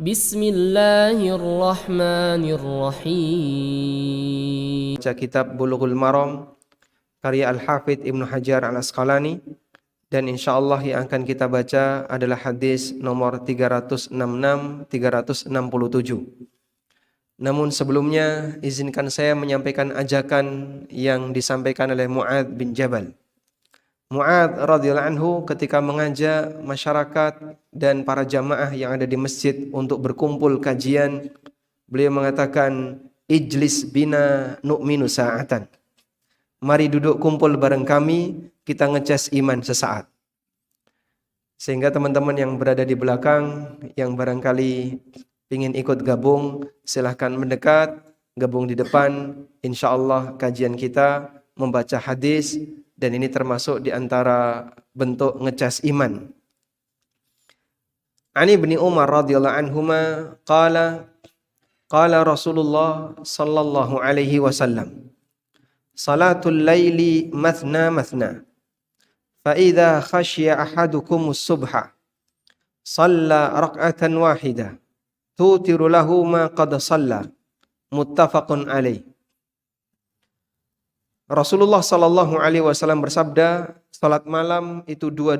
Bismillahirrahmanirrahim. Baca kitab Bulughul Maram karya Al-Hafidz Ibnu Hajar Al-Asqalani, dan insyaallah yang akan kita baca adalah hadis nomor 366 367. Namun sebelumnya izinkan saya menyampaikan ajakan yang disampaikan oleh Mu'adz bin Jabal. Mu'adz radhiyallahu anhu ketika mengajak masyarakat dan para jamaah yang ada di masjid untuk berkumpul kajian, beliau mengatakan, "Ijlis bina nu'minu sa'atan." Mari duduk kumpul bareng kami, kita ngecas iman sesaat. Sehingga teman-teman yang berada di belakang, yang barangkali ingin ikut gabung, silahkan mendekat, gabung di depan. InsyaAllah kajian kita membaca hadis, dan ini termasuk di antara bentuk ngecas iman. Ani bin Umar radhiyallahu anhuma qala Rasulullah sallallahu alaihi wasallam, salatul laili mathna mathna, fa idza khashiya ahadukumus subha shalla rak'atan wahidah tutiru lahu ma qad shalla, muttafaqun alaih. Rasulullah sallallahu alaihi wasallam bersabda, salat malam itu dua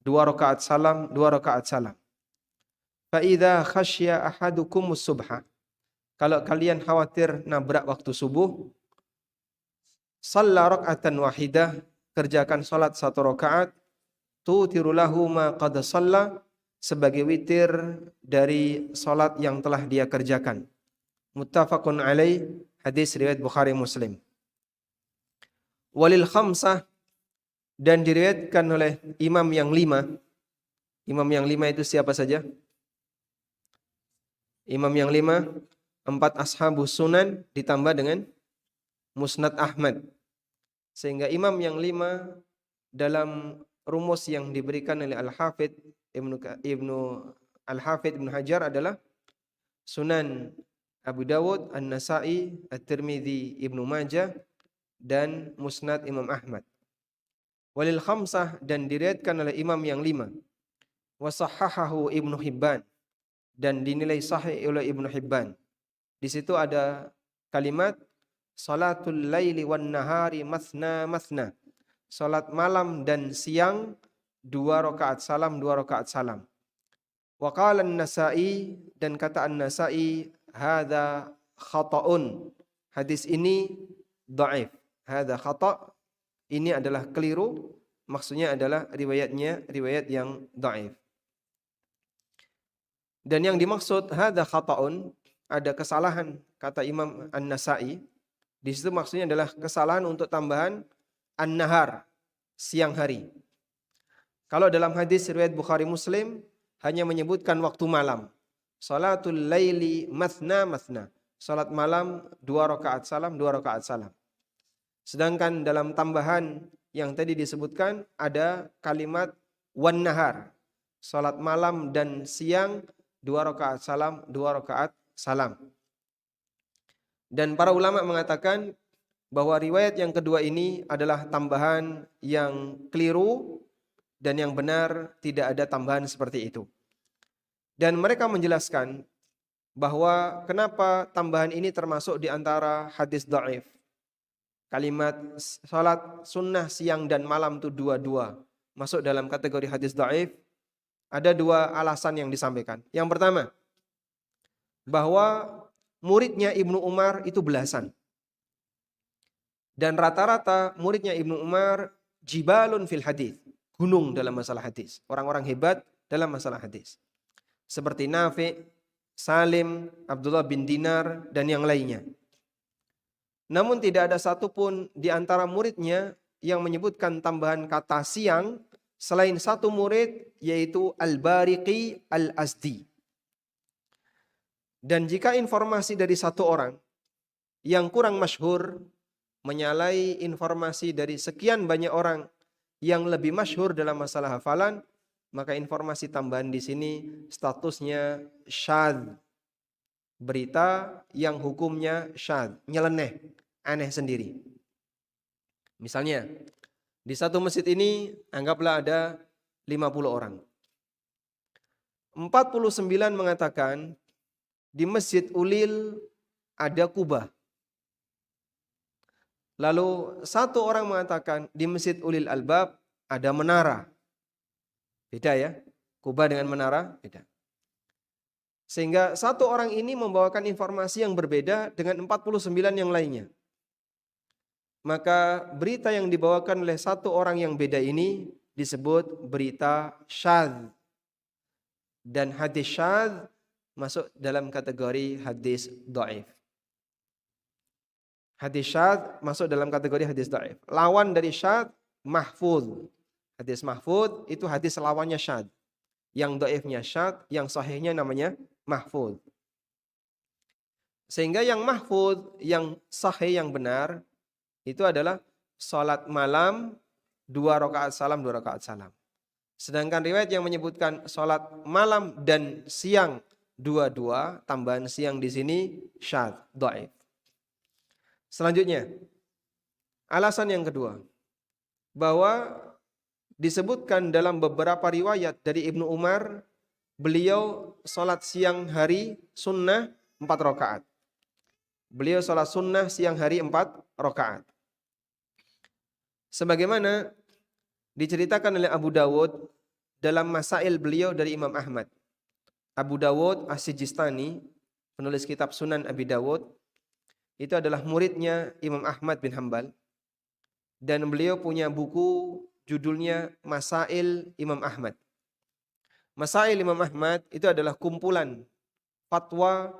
rakaat salam, dua rakaat salam. Fa idza khasya ahadukumus subha, kalau kalian khawatir nabrak waktu subuh, shalla rak'atan wahidah, kerjakan salat satu rakaat, tutiru lahu ma qad shalla, sebagai witir dari salat yang telah dia kerjakan. Muttafaqun alaih, hadis riwayat Bukhari Muslim. Walil khamsah, dan diriwayatkan oleh imam yang lima. Imam yang lima itu siapa saja? Imam yang lima, 4 ashabus sunan ditambah dengan Musnad Ahmad. Sehingga imam yang lima dalam rumus yang diberikan oleh Al-Hafidz Ibnu Hajar adalah Sunan Abu Dawud, An-Nasa'i, At-Tirmidzi, Ibnu Majah, dan Musnad Imam Ahmad. Walil khamsah, dan diriwayatkan oleh imam yang lima. Wa sahhahahu Ibnu Hibban, dan dinilai sahih oleh Ibnu Hibban. Di situ ada kalimat salatul laili wan nahari mathna mathna, salat malam dan siang 2 rakaat salam, 2 rakaat salam. Wa qala An-Nasa'i, dan kata An-Nasa'i, hadza khata'un, hadis ini dhaif. Hadza khata', ini adalah keliru, maksudnya adalah riwayatnya riwayat yang dhaif. Dan yang dimaksud hadza khata'un, ada kesalahan, kata Imam An-Nasa'i. Di situ maksudnya adalah kesalahan untuk tambahan an-nahar, siang hari. Kalau dalam hadis riwayat Bukhari Muslim hanya menyebutkan waktu malam. Salatul laili mathna mathna, salat malam 2 rakaat salam, 2 rakaat salam. Sedangkan dalam tambahan yang tadi disebutkan ada kalimat wan nahar, salat malam dan siang 2 rakaat salam, 2 rakaat salam. Dan para ulama mengatakan bahwa riwayat yang kedua ini adalah tambahan yang keliru, dan yang benar tidak ada tambahan seperti itu. Dan mereka menjelaskan bahwa kenapa tambahan ini termasuk di antara hadis dhaif. Kalimat salat sunnah siang dan malam itu 2 masuk dalam kategori hadis dhaif. Ada 2 alasan yang disampaikan. Yang pertama, bahwa muridnya Ibnu Umar itu belasan. Dan rata-rata muridnya Ibnu Umar jibalun fil hadis, gunung dalam masalah hadis, orang-orang hebat dalam masalah hadis. Seperti Nafi', Salim, Abdullah bin Dinar, dan yang lainnya. Namun tidak ada satupun di antara muridnya yang menyebutkan tambahan kata siang selain satu murid, yaitu Al-Bariqi Al-Azdi. Dan jika informasi dari satu orang yang kurang masyhur menyalahi informasi dari sekian banyak orang yang lebih masyhur dalam masalah hafalan, maka informasi tambahan di sini statusnya syadz. Berita yang hukumnya syadz, nyeleneh, aneh sendiri. Misalnya, di satu masjid ini anggaplah ada 50 orang. 49 mengatakan di Masjid Ulil ada kubah. Lalu satu orang mengatakan di Masjid Ulil Albab ada menara. Beda ya, kubah dengan menara beda. Sehingga satu orang ini membawakan informasi yang berbeda dengan 49 yang lainnya. Maka berita yang dibawakan oleh satu orang yang beda ini disebut berita syadz. Dan hadis syadz masuk dalam kategori hadis dhaif. Hadis syadz masuk dalam kategori hadis dhaif. Lawan dari syadz mahfuz. Hadis mahfuz itu hadis lawannya syadz. Yang dhaifnya syadz, yang sahihnya namanya mahfuz. Sehingga yang mahfuz, yang sahih, yang benar itu adalah salat malam 2 rakaat salam, 2 rakaat salam. Sedangkan riwayat yang menyebutkan salat malam dan siang dua-dua, tambahan siang di sini syadz, dhaif. Selanjutnya, alasan yang kedua, bahwa disebutkan dalam beberapa riwayat dari Ibnu Umar, beliau salat siang hari sunnah 4 rakaat. Beliau salat sunnah siang hari 4 rakaat. Sebagaimana diceritakan oleh Abu Dawud dalam masail beliau dari Imam Ahmad. Abu Dawud As-Sijistani, penulis kitab Sunan Abi Dawud, itu adalah muridnya Imam Ahmad bin Hanbal. Dan beliau punya buku judulnya Masail Imam Ahmad. Masail Imam Ahmad itu adalah kumpulan fatwa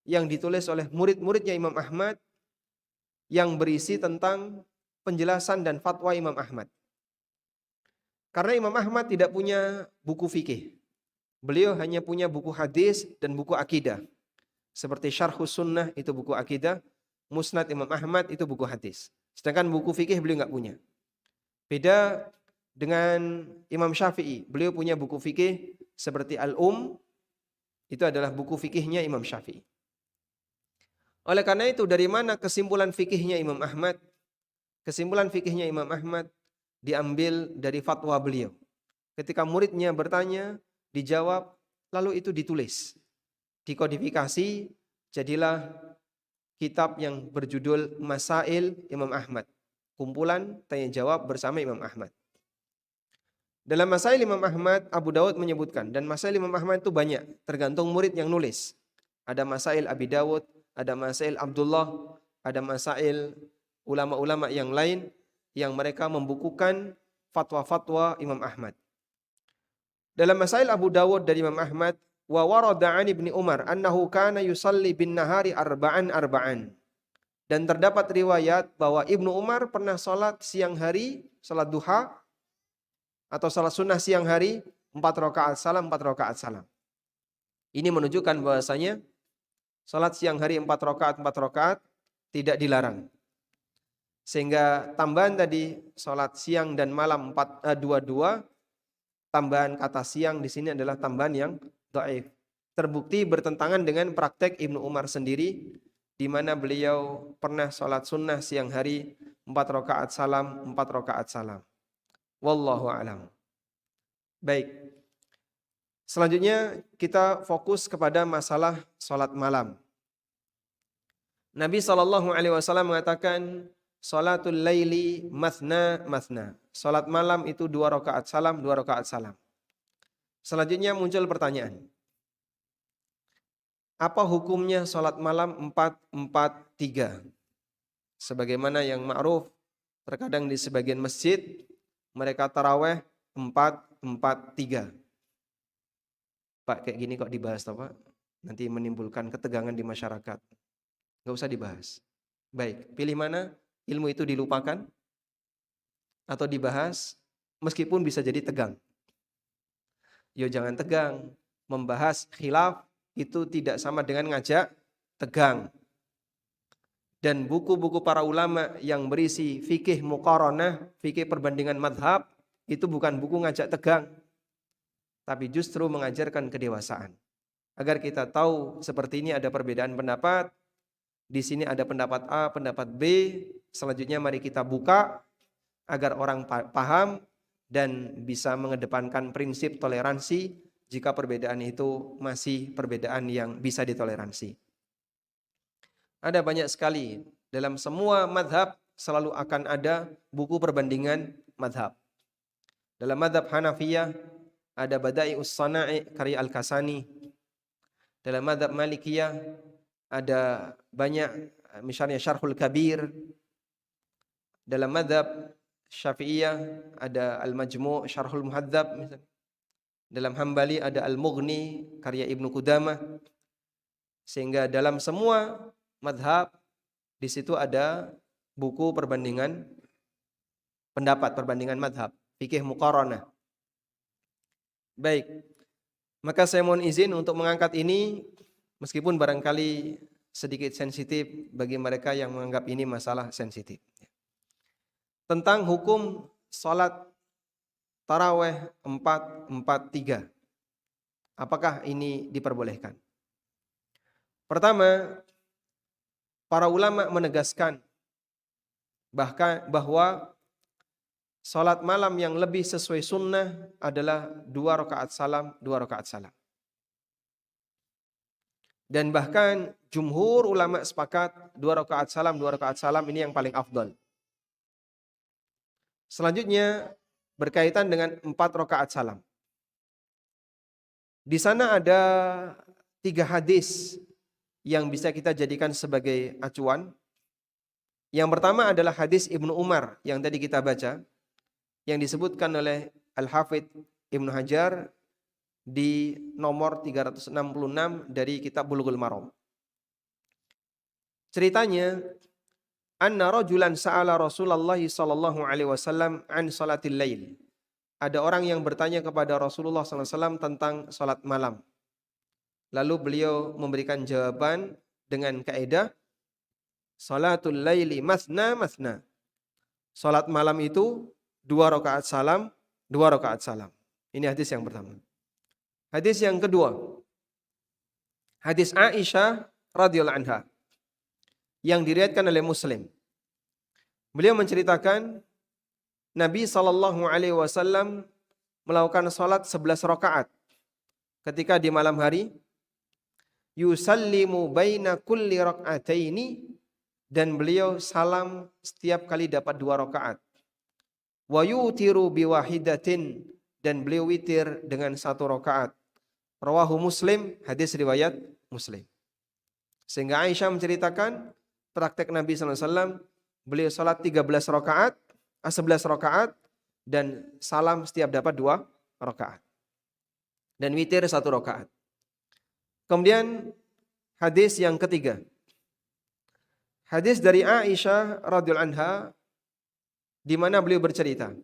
yang ditulis oleh murid-muridnya Imam Ahmad yang berisi tentang penjelasan dan fatwa Imam Ahmad. Karena Imam Ahmad tidak punya buku fikih. Beliau hanya punya buku hadis dan buku akidah. Seperti Syarhus Sunnah itu buku akidah, Musnad Imam Ahmad itu buku hadis. Sedangkan buku fikih beliau nggak punya. Beda dengan Imam Syafi'i. Beliau punya buku fikih seperti itu adalah buku fikihnya Imam Syafi'i. Oleh karena itu, dari mana kesimpulan fikihnya Imam Ahmad? Kesimpulan fikihnya Imam Ahmad diambil dari fatwa beliau. Ketika muridnya bertanya, dijawab, lalu itu ditulis. Dikodifikasi, jadilah kitab yang berjudul Masail Imam Ahmad. Kumpulan tanya jawab bersama Imam Ahmad. Dalam Masail Imam Ahmad, Abu Dawud menyebutkan, dan Masail Imam Ahmad itu banyak, tergantung murid yang nulis. Ada Masail Abi Dawud, ada Masail Abdullah, ada Masail ulama-ulama yang lain yang mereka membukukan fatwa-fatwa Imam Ahmad. Dalam Masail Abu Dawud dari Imam Ahmad, wa warada an Ibni Umar annahu kana yusalli bin nahari arba'an. Dan terdapat riwayat bahwa Ibnu Umar pernah salat siang hari, salat duha atau salat sunnah siang hari 4 rakaat salam, 4 rakaat salam. Ini menunjukkan bahwasanya salat siang hari 4 rakaat tidak dilarang. Sehingga tambahan tadi salat siang dan malam 2-2, tambahan kata siang di sini adalah tambahan yang dhaif. Terbukti bertentangan dengan praktek Ibnu Umar sendiri, di mana beliau pernah salat sunnah siang hari 4 rakaat salam, 4 rakaat salam. Wallahu a'lam. Baik. Selanjutnya kita fokus kepada masalah salat malam. Nabi SAW mengatakan, salatul laili mathna mathna. Salat malam itu 2 rakaat salam, 2 rakaat salam. Selanjutnya muncul pertanyaan. Apa hukumnya salat malam 4-4-3? Sebagaimana yang ma'ruf, terkadang di sebagian masjid mereka taraweh 4-4-3. Pak, kayak gini kok dibahas toh, Pak? Nanti menimbulkan ketegangan di masyarakat. Gak usah dibahas. Baik, pilih mana? Ilmu itu dilupakan atau dibahas meskipun bisa jadi tegang. Yo jangan tegang. Membahas khilaf itu tidak sama dengan ngajak tegang. Dan buku-buku para ulama yang berisi fikih muqaranah, fikih perbandingan madhab, itu bukan buku ngajak tegang, tapi justru mengajarkan kedewasaan. Agar kita tahu seperti ini ada perbedaan pendapat, di sini ada pendapat A, pendapat B, selanjutnya mari kita buka agar orang paham dan bisa mengedepankan prinsip toleransi jika perbedaan itu masih perbedaan yang bisa ditoleransi. Ada banyak sekali, dalam semua madhab selalu akan ada buku perbandingan madhab. Dalam madhab Hanafiyah ada Bada'i'us Sana'i karya Al-Kasani. Dalam madhab Malikiyah ada banyak, misalnya Syarhul Kabir. Dalam madhab Syafi'iyah ada Al-Majmu' Syarhul Muhadzab. Dalam Hambali ada Al-Mughni karya Ibnu Qudamah. Sehingga dalam semua madhab di situ ada buku perbandingan pendapat, perbandingan madhab, fikih muqaranah. Baik, maka saya mohon izin untuk mengangkat ini meskipun barangkali sedikit sensitif bagi mereka yang menganggap ini masalah sensitif. Tentang hukum salat taraweh 4-4-3. Apakah ini diperbolehkan? Pertama, para ulama menegaskan bahwa salat malam yang lebih sesuai sunnah adalah 2 rakaat salam, 2 rakaat salam. Dan bahkan jumhur ulama sepakat 2 rakaat salam, 2 rakaat salam ini yang paling afdal. Selanjutnya berkaitan dengan 4 rakaat salam. Di sana ada 3 hadis yang bisa kita jadikan sebagai acuan. Yang pertama adalah hadis Ibnu Umar yang tadi kita baca, yang disebutkan oleh Al-Hafidh Ibnu Hajar di nomor 366 dari kitab Bulughul Maram. Ceritanya, anna rajulan sa'ala Rasulullah sallallahu alaihi wasallam an salatil lail. Ada orang yang bertanya kepada Rasulullah sallallahu alaihi wasallam tentang salat malam. Lalu beliau memberikan jawaban dengan kaidah salatul laili masna masna. Salat malam itu 2 rakaat salam, 2 rakaat salam. Ini hadis yang pertama. Hadis yang kedua, hadis Aisyah radhiyallahu anha yang diriwayatkan oleh Muslim. Beliau menceritakan Nabi sallallahu alaihi wasallam melakukan salat 11 rakaat ketika di malam hari, yusallimu baina kulli rak'ataini, dan beliau salam setiap kali dapat 2 rakaat. Wa yutiru biwahidatin, dan beliau witir dengan 1 rakaat. Rawahu Muslim, hadis riwayat Muslim. Sehingga Aisyah menceritakan praktek Nabi SAW, beliau salat 11 rakaat dan salam setiap dapat 2 rakaat. Dan witir 1 rakaat. Kemudian hadis yang ketiga. Hadis dari Aisyah radhiyallahu anha di mana beliau bercerita,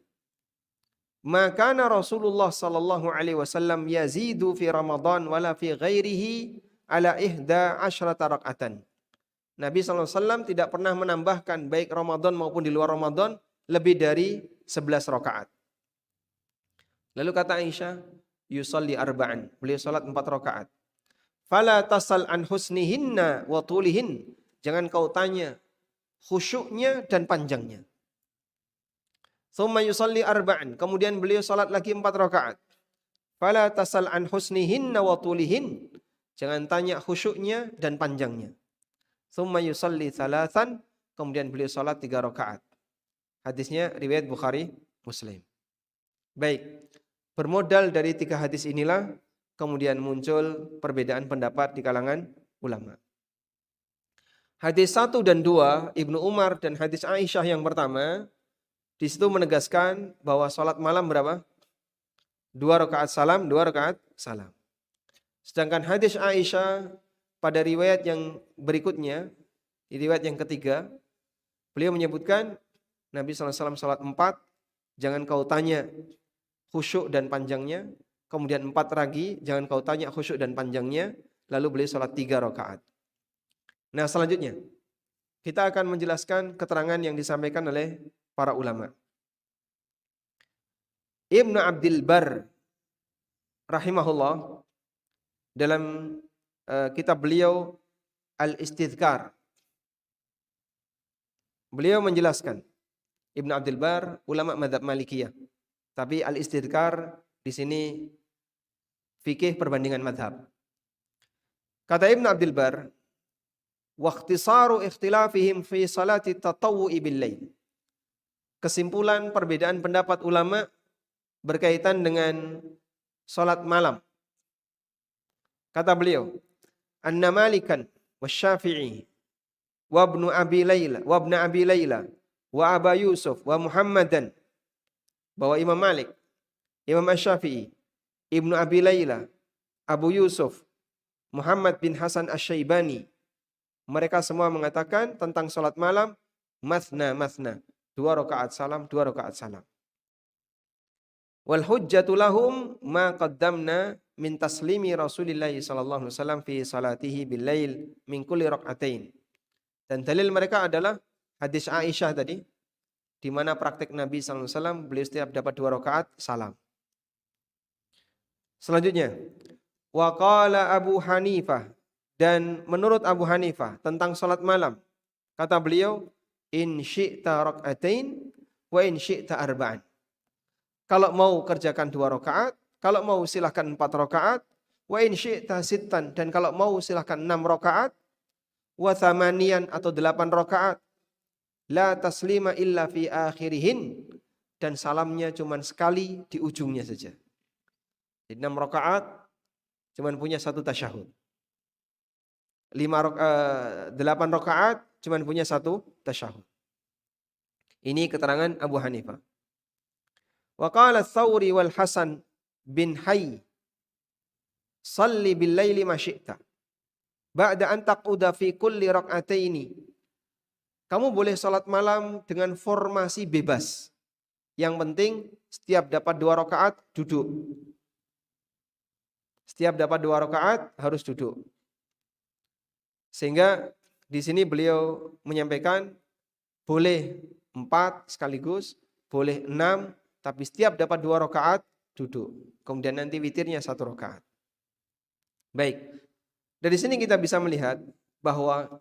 maka Rasulullah sallallahu alaihi wasallam yazidu fi Ramadan wala fi ghairihi ala 11 rakaatan. Nabi sallallahu alaihi wasallam tidak pernah menambahkan baik Ramadan maupun di luar Ramadan lebih dari 11 rakaat. Lalu kata Aisyah, yusalli arba'an, beliau salat 4 rakaat. Fala tasal an husnihinna wa tulihin, jangan kau tanya khusyuknya dan panjangnya. Tsumma yusalli arba'an, kemudian beliau salat lagi 4 rakaat. Fala tasal an husnihinna wa tulihin, jangan tanya khusyuknya dan panjangnya. Tsumma yusalli thalathan, kemudian beliau salat 3 rakaat. Hadisnya riwayat Bukhari, Muslim. Baik, bermodal dari 3 hadis inilah kemudian muncul perbedaan pendapat di kalangan ulama. Hadis 1 dan 2 Ibnu Umar dan hadis Aisyah yang pertama, di situ menegaskan bahwa salat malam berapa? 2 rakaat salam, 2 rakaat salam. Sedangkan hadis Aisyah pada riwayat yang berikutnya, di riwayat yang ketiga, beliau menyebutkan Nabi SAW salat 4, jangan kau tanya khusyuk dan panjangnya. Kemudian 4 lagi, jangan kau tanya khusyuk dan panjangnya. Lalu beliau salat 3 rakaat. Nah selanjutnya, kita akan menjelaskan keterangan yang disampaikan oleh para ulama. Ibnu Abdul Bar rahimahullah dalam kitab beliau Al-Istidhkar, beliau menjelaskan, Ibnu Abdul Bar ulama mazhab Malikiyah, tapi Al-Istidhkar di sini fikih perbandingan madhab. Kata Ibn Abdul Bar, waqtisaru ikhtilafihim fi salati tatawwu'i bil lail. Kesimpulan perbedaan pendapat ulama berkaitan dengan salat malam. Kata beliau, anna Malikan wasyafi'i wa ibnu Abi Layla wa Aba Yusuf wa Muhammadan, bahwa Imam Malik, Imam Asy-Syafi'i, Ibnu Abi Layla, Abu Yusuf, Muhammad bin Hasan Asy-Syaibani, mereka semua mengatakan tentang salat malam mathna, 2 rakaat salam, 2 rakaat salam. Wal hujjatu lahum ma qaddamna min taslimi Rasulillah sallallahu alaihi wasallam fi salatihi bil lail min kulli rak'atain. Dan dalil mereka adalah hadis Aisyah tadi, di mana praktik Nabi sallallahu alaihi wasallam beliau setiap dapat 2 rakaat salam. Selanjutnya, wa qala Abu Hanifah, dan menurut Abu Hanifah tentang salat malam, kata beliau, in syi'ta rak'atain wa in syi'ta arba'an. Kalau mau kerjakan 2 rakaat, kalau mau silahkan 4 rakaat, wa in syi'ta sittan, dan kalau mau silahkan 6 rakaat, wa thamaniyan atau 8 rakaat, la taslima illa fi akhirihin, dan salamnya cuman sekali di ujungnya saja. Jadi 6 rakaat cuman punya 1 tasyahud. 8 rakaat cuman punya 1 tasyahud. Ini keterangan Abu Hanifah. Wa qala Tsawri wal Hasan bin Hayy, salli bil laili ma syi'ta ba'da an taquda fi kulli rak'ataini. Kamu boleh salat malam dengan formasi bebas. Yang penting setiap dapat 2 rakaat duduk. Setiap dapat 2 rakaat harus duduk. Sehingga di sini beliau menyampaikan boleh 4 sekaligus, boleh 6, tapi setiap dapat 2 rakaat duduk. Kemudian nanti witirnya 1 rakaat. Baik. Dari sini kita bisa melihat bahwa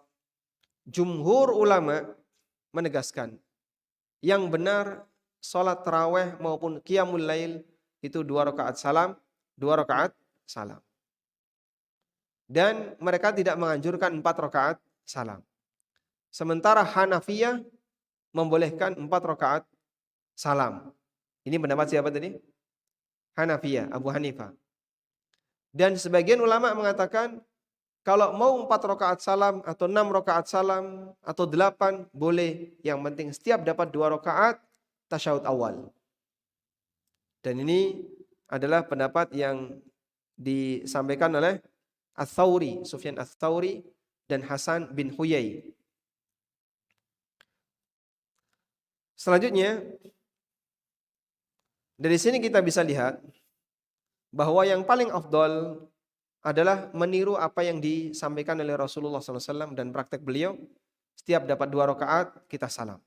jumhur ulama menegaskan yang benar salat tarawih maupun qiyamul lail itu 2 rakaat salam, 2 rakaat salam. Dan mereka tidak menganjurkan 4 rakaat salam. Sementara Hanafiyah membolehkan 4 rakaat salam. Ini pendapat siapa tadi? Hanafiyah, Abu Hanifah. Dan sebagian ulama mengatakan kalau mau 4 rakaat salam atau 6 rakaat salam atau 8 boleh. Yang penting setiap dapat 2 rakaat tasyahud awal. Dan ini adalah pendapat yang disampaikan oleh Ats-Tsauri, Sufyan Ats-Tsauri dan Hasan bin Huyai. Selanjutnya, dari sini kita bisa lihat bahwa yang paling afdal adalah meniru apa yang disampaikan oleh Rasulullah SAW dan praktek beliau. Setiap dapat 2 rakaat kita salam.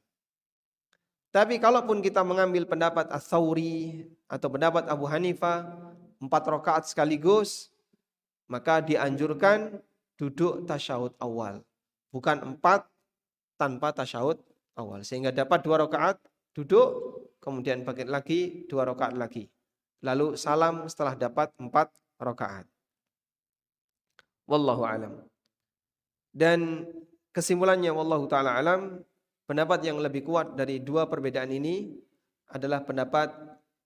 Tapi kalaupun kita mengambil pendapat Ats-Tsauri atau pendapat Abu Hanifah 4 rakaat sekaligus, maka dianjurkan duduk tasyahud awal. Bukan 4 tanpa tasyahud awal. Sehingga dapat 2 rakaat duduk, kemudian bangkit lagi 2 rakaat lagi. Lalu salam setelah dapat 4 rakaat. Wallahu alam. Dan kesimpulannya wallahu taala alam, pendapat yang lebih kuat dari 2 perbedaan ini adalah pendapat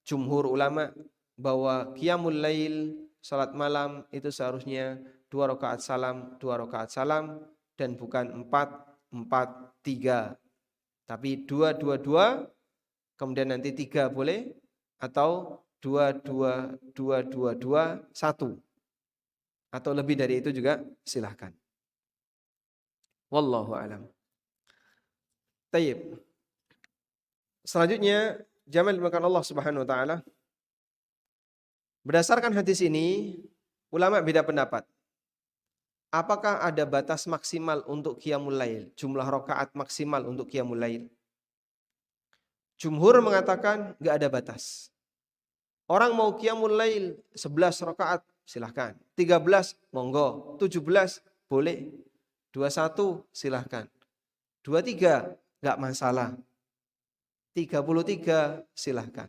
jumhur ulama bahwa qiyamul lail, salat malam itu seharusnya 2 rakaat salam, 2 rakaat salam, dan bukan 4, 4, 3. Tapi 2, 2, 2, kemudian nanti 3 boleh, atau 2, 2, 2, 2, 2, 1. Atau lebih dari itu juga silahkan. Wallahu alam. Tayyib. Selanjutnya, jamaah dimuliakan Allah Subhanahu wa taala. Berdasarkan hadis ini, ulama beda pendapat. Apakah ada batas maksimal untuk qiyamul lail? Jumlah rakaat maksimal untuk qiyamul lail? Jumhur mengatakan enggak ada batas. Orang mau qiyamul lail 11 rakaat silahkan. 13 monggo. 17 boleh. 21 silahkan. 23 enggak masalah. 33 silahkan.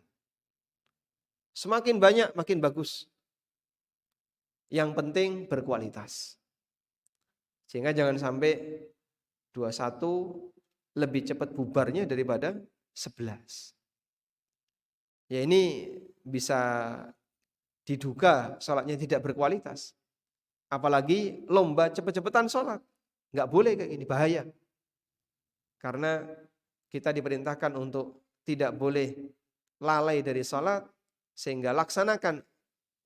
Semakin banyak makin bagus. Yang penting berkualitas. Sehingga jangan sampai 21 lebih cepat bubarnya daripada 11. Ya ini bisa diduga sholatnya tidak berkualitas. Apalagi lomba cepet-cepetan sholat. Nggak boleh kayak gini, bahaya. Karena kita diperintahkan untuk tidak boleh lalai dari sholat, sehingga laksanakan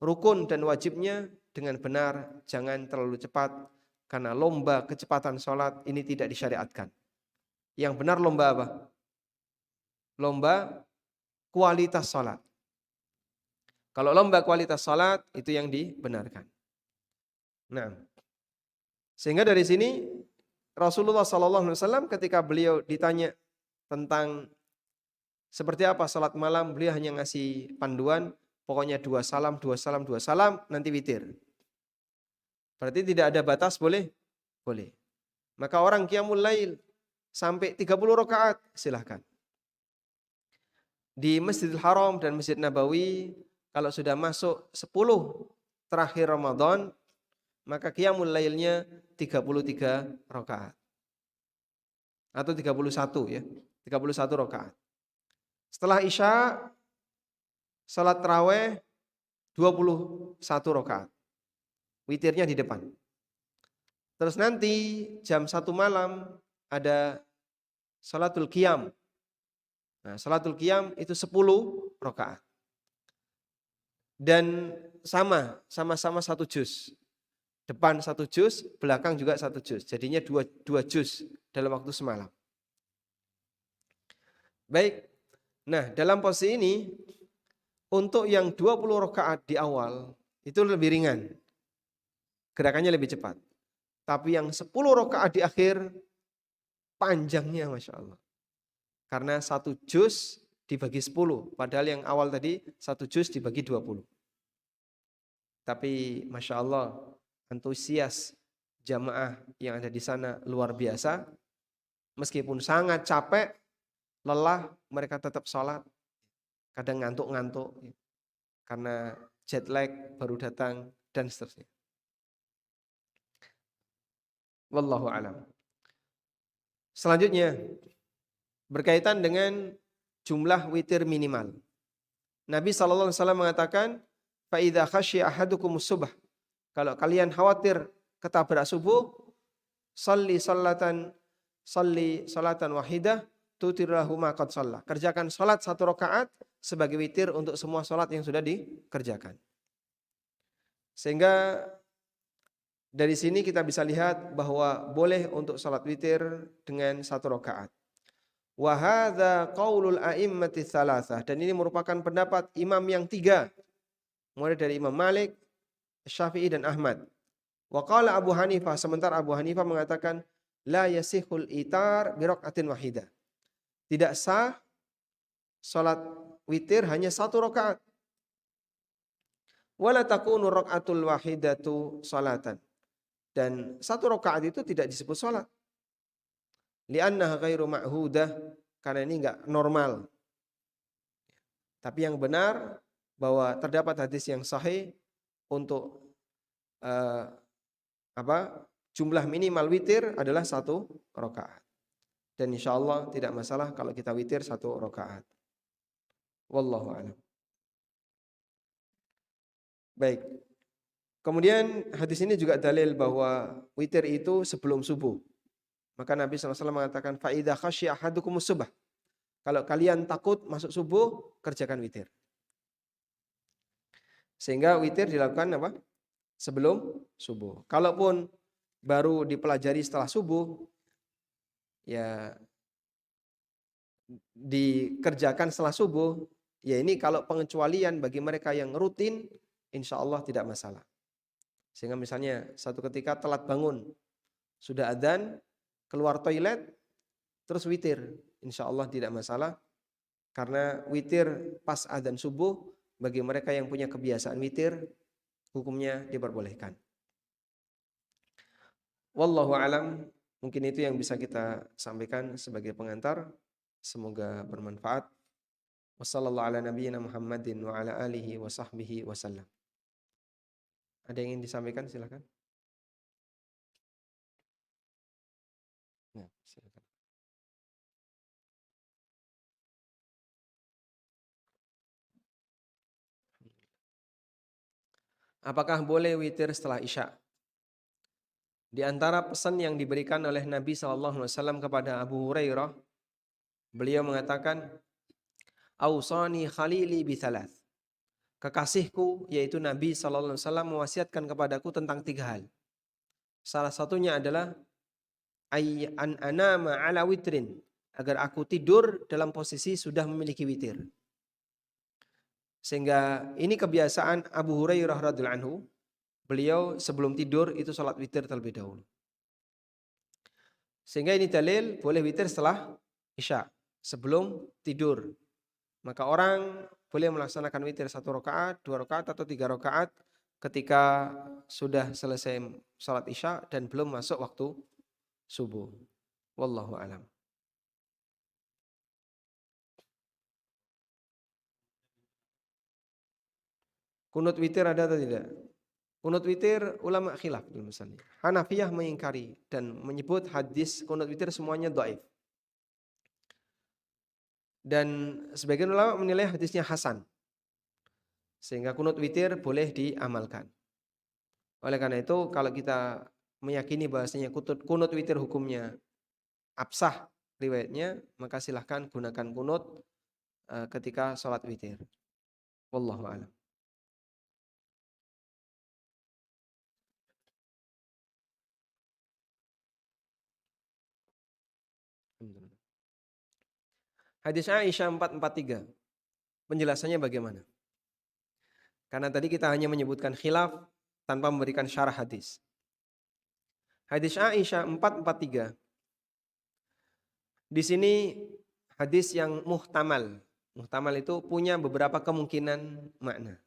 rukun dan wajibnya dengan benar, jangan terlalu cepat. Karena lomba kecepatan sholat ini tidak disyariatkan. Yang benar lomba apa? Lomba kualitas sholat. Kalau lomba kualitas sholat itu yang dibenarkan. Nah, sehingga dari sini Rasulullah SAW ketika beliau ditanya tentang seperti apa sholat malam, beliau hanya ngasih panduan, pokoknya 2 salam, 2 salam, 2 salam, nanti witir. Berarti tidak ada batas, boleh? Boleh. Maka orang qiyamul lail sampai 30 rakaat, silahkan. Di Masjidil Haram dan Masjid Nabawi, kalau sudah masuk 10 terakhir Ramadan, maka qiyamul lailnya 33 rakaat. Atau 31 ya, 31 rakaat. Setelah Isya, salat tarawih 21 rakaat. Witirnya di depan. Terus nanti jam 1 malam ada salatul qiyam. Nah, salatul qiyam itu 10 rakaat. Dan sama-sama 1 juz. Depan 1 juz, belakang juga 1 juz. Jadinya 2 juz dalam waktu semalam. Baik. Nah, dalam posisi ini untuk yang 20 rakaat di awal itu lebih ringan. Gerakannya lebih cepat. Tapi yang 10 rakaat di akhir panjangnya Masya Allah. Karena 1 juz dibagi 10. Padahal yang awal tadi 1 juz dibagi 20. Tapi Masya Allah, antusias jamaah yang ada di sana luar biasa. Meskipun sangat capek, lelah, mereka tetap sholat. Kadang ngantuk-ngantuk. Karena jet lag baru datang dan seterusnya. Wallahu a'lam. Selanjutnya berkaitan dengan jumlah witir minimal. Nabi SAW mengatakan, fa idza khasyiya ahadukumus subh. Kalau kalian khawatir ketabrak subuh, salli salatan wahidah tutirlahu ma qad shalla. Kerjakan salat 1 rakaat sebagai witir untuk semua salat yang sudah dikerjakan. Sehingga dari sini kita bisa lihat bahwa boleh untuk salat witir dengan 1 rakaat. Wa hadza qaulul a'immati tsalatsah, dan ini merupakan pendapat imam yang 3, mulai dari Imam Malik, Syafi'i dan Ahmad. Wa qala Abu Hanifah, sementara Abu Hanifah mengatakan la yasihul itar bi rakaatin wahidah. Tidak sah salat witir hanya 1 rakaat. Wala takunu rakaatul wahidatu salatan. Dan 1 rakaat itu tidak disebut salat. Li'annaha ghairu ma'hudah, karena ini enggak normal. Tapi yang benar bahwa terdapat hadis yang sahih untuk jumlah minimal witir adalah 1 rakaat. Dan insyaallah tidak masalah kalau kita witir 1 rakaat. Wallahu a'lam. Baik. Kemudian hadis ini juga dalil bahwa witir itu sebelum subuh. Maka Nabi SAW mengatakan fa idza khasyiya ahadukumus subh. Kalau kalian takut masuk subuh, kerjakan witir. Sehingga witir dilakukan apa? Sebelum subuh. Kalaupun baru dipelajari setelah subuh, ya dikerjakan setelah subuh, ya ini kalau pengecualian bagi mereka yang rutin, insya Allah tidak masalah. Sehingga misalnya satu ketika telat bangun, sudah adzan, keluar toilet, terus witir, insya Allah tidak masalah. Karena witir pas adzan subuh, bagi mereka yang punya kebiasaan witir, hukumnya diperbolehkan. Wallahu alam, mungkin itu yang bisa kita sampaikan sebagai pengantar. Semoga bermanfaat. Wassallallahu ala nabiyyina Muhammadin wa ala alihi wa sahbihi wasallam. Ada yang ingin disampaikan, silakan. Nah, silakan. Apakah boleh witir setelah Isya? Di antara pesan yang diberikan oleh Nabi SAW kepada Abu Hurairah, beliau mengatakan, Ausani khalili bithalath. Kekasihku yaitu Nabi SAW mewasiatkan kepadaku tentang 3 hal. Salah satunya adalah an anama ala witrin, agar aku tidur dalam posisi sudah memiliki witir. Sehingga ini kebiasaan Abu Hurairah radhiyallahu anhu, beliau sebelum tidur itu sholat witir terlebih dahulu. Sehingga ini dalil boleh witir setelah Isya, sebelum tidur. Maka orang boleh melaksanakan witir 1 rakaat, 2 rakaat atau 3 rakaat ketika sudah selesai sholat Isya dan belum masuk waktu subuh. Wallahu a'lam. Kunut witir ada atau tidak? Kunut witir ulama khilaf dulu misalnya. Hanafiyah mengingkari dan menyebut hadis kunut witir semuanya dhaif. Dan sebagian ulama menilai hadisnya hasan. Sehingga kunut witir boleh diamalkan. Oleh karena itu kalau kita meyakini bahasanya kunut witir hukumnya absah riwayatnya, maka silahkan gunakan kunut ketika sholat witir. Wallahu a'lam. Hadis Aisyah 443. Penjelasannya bagaimana? Karena tadi kita hanya menyebutkan khilaf tanpa memberikan syarah hadis. Hadis Aisyah 443. Di sini hadis yang muhtamal. Muhtamal itu punya beberapa kemungkinan makna.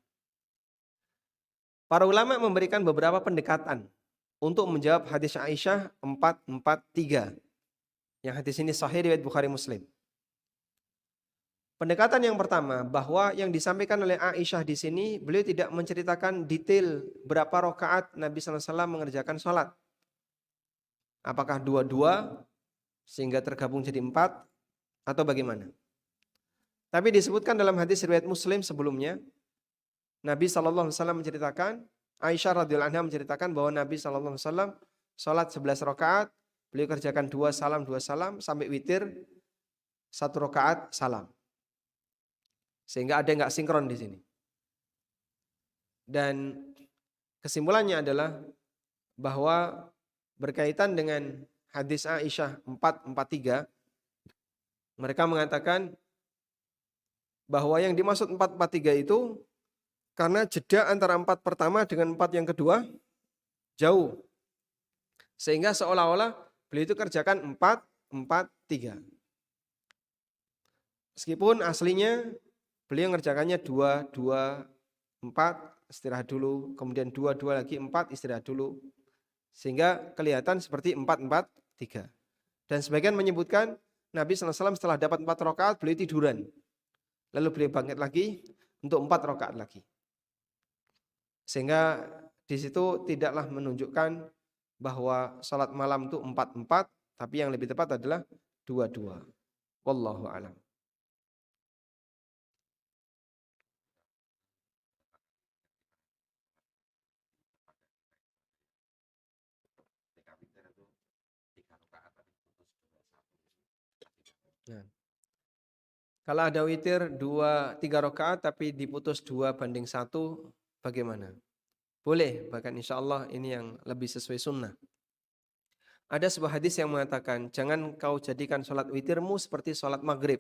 Para ulama memberikan beberapa pendekatan untuk menjawab hadis Aisyah 443. Yang hadis ini sahih riwayat Bukhari Muslim. Pendekatan yang pertama, bahwa yang disampaikan oleh Aisyah di sini, beliau tidak menceritakan detail berapa rakaat Nabi SAW mengerjakan sholat. Apakah 2-2 sehingga tergabung jadi 4 atau bagaimana? Tapi disebutkan dalam hadis riwayat Muslim sebelumnya, Nabi SAW menceritakan, Aisyah radhiyallahu anha menceritakan bahwa Nabi SAW sholat 11 rakaat, beliau kerjakan 2 salam sampai witir 1 rakaat salam. Sehingga ada yang nggak sinkron di sini. Dan kesimpulannya adalah bahwa berkaitan dengan hadis Aisyah 443, mereka mengatakan bahwa yang dimaksud 443 itu karena jeda antara 4 pertama dengan 4 yang kedua jauh. Sehingga seolah-olah beliau itu kerjakan 4-4-3. Meskipun aslinya beliau ngerjakannya 2-2-4, istirahat dulu, kemudian 2-2 lagi 4, istirahat dulu. Sehingga kelihatan seperti 4-4-3. Dan sebagian menyebutkan Nabi SAW setelah dapat 4 rakaat beliau tiduran. Lalu beliau bangkit lagi untuk 4 rakaat lagi. Sehingga di situ tidaklah menunjukkan bahwa salat malam itu 4-4, tapi yang lebih tepat adalah 2-2. Wallahu a'lam. Nah, kalau ada witir 2-3 rakaat tapi diputus 2-1, bagaimana? Boleh, bahkan insya Allah ini yang lebih sesuai sunnah. Ada sebuah hadis yang mengatakan, jangan kau jadikan sholat witirmu seperti sholat maghrib.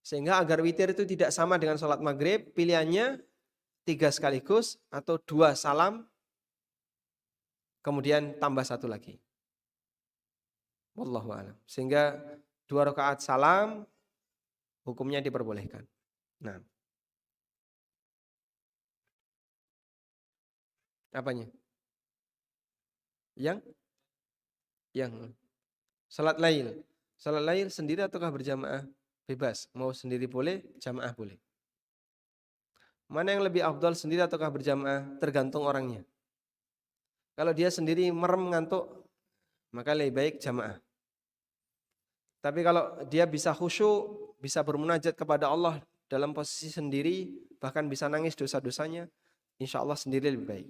Sehingga agar witir itu tidak sama dengan sholat maghrib, pilihannya 3 sekaligus atau 2 salam, kemudian tambah 1 lagi. Wallahu a'lam. Sehingga 2 rakaat salam hukumnya diperbolehkan. Nah, apanya? Yang salat lail. Salat lail sendiri ataukah berjamaah? Bebas. Mau sendiri boleh, jamaah boleh. Mana yang lebih afdal, sendiri ataukah berjamaah? Tergantung orangnya. Kalau dia sendiri merem ngantuk, maka lebih baik jamaah. Tapi kalau dia bisa khusyuk, bisa bermunajat kepada Allah dalam posisi sendiri, bahkan bisa nangis dosa-dosanya, insya Allah sendiri lebih baik.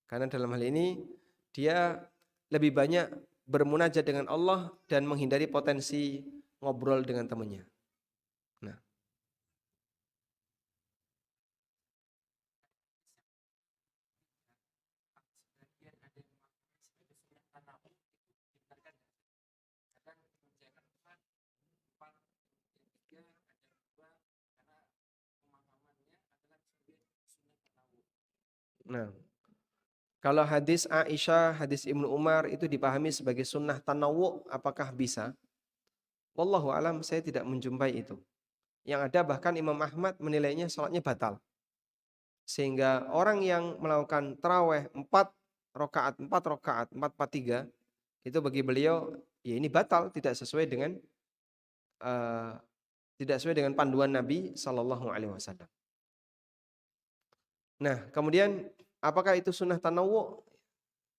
Karena dalam hal ini dia lebih banyak bermunajat dengan Allah dan menghindari potensi ngobrol dengan temannya. Nah, nah, kalau hadis Aisyah, hadis Ibnu Umar itu dipahami sebagai sunnah tanawu, apakah bisa? Wallahu alam, saya tidak menjumpai itu. Yang ada bahkan Imam Ahmad menilainya salatnya batal. Sehingga orang yang melakukan taraweh 4 rakaat, 4 rakaat, 4, 4, 3, itu bagi beliau ya ini batal, eh, tidak sesuai dengan panduan Nabi Shallallahu Alaihi Wasallam. Nah, kemudian apakah itu sunnah tanawu?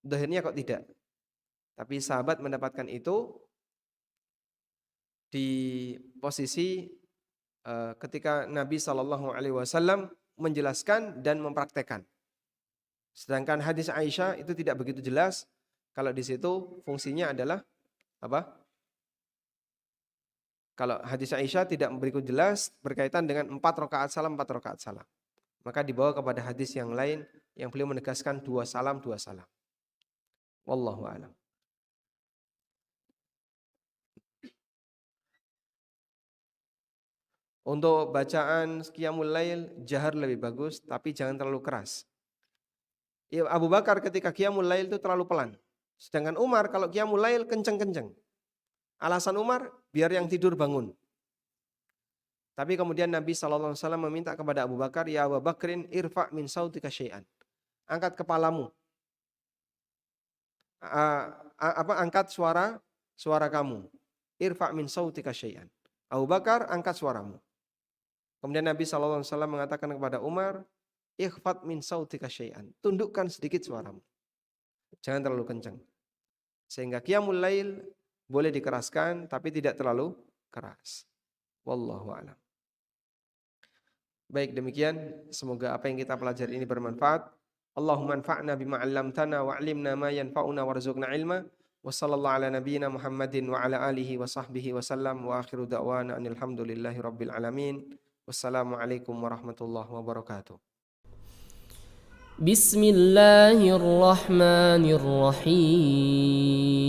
Dohirnya kok tidak. Tapi sahabat mendapatkan itu di posisi ketika Nabi Shallallahu Alaihi Wasallam menjelaskan dan mempraktekkan. Sedangkan hadis Aisyah itu tidak begitu jelas. Kalau di situ fungsinya adalah apa? Kalau hadis Aisyah tidak berikut jelas berkaitan dengan 4 rakaat salam, 4 rakaat salam. Maka dibawa kepada hadis yang lain yang beliau menegaskan 2 salam, 2 salam. Wallahu a'lam. Untuk bacaan qiyamul lail jahar lebih bagus, tapi jangan terlalu keras. Ya, Abu Bakar ketika qiyamul lail itu terlalu pelan. Sedangkan Umar kalau qiyamul lail kenceng-kenceng. Alasan Umar biar yang tidur bangun. Tapi kemudian Nabi SAW meminta kepada Abu Bakar, ya Abu Bakrin irfa' min sautika syai'an. Angkat kepalamu. Angkat suara kamu. Irfa' min sautika syai'an. Abu Bakar, angkat suaramu. Kemudian Nabi SAW mengatakan kepada Umar, ikhfat min sautika syai'an. Tundukkan sedikit suaramu. Jangan terlalu kencang. Sehingga qiyamul lail boleh dikeraskan tapi tidak terlalu keras. Wallahu a'lam. Baik, demikian semoga apa yang kita pelajari ini bermanfaat. Allahumma anfa'na bima 'allamtana wa 'allimna ma yanfa'una warzuqna ilma. Wa sallallahu ala nabiyyina Muhammadin wa ala alihi wa sahbihi wa sallam wa akhiru da'wana anil hamdulillahi rabbil alamin. Wassalamualaikum warahmatullahi wabarakatuh. بسم الله الرحمن الرحيم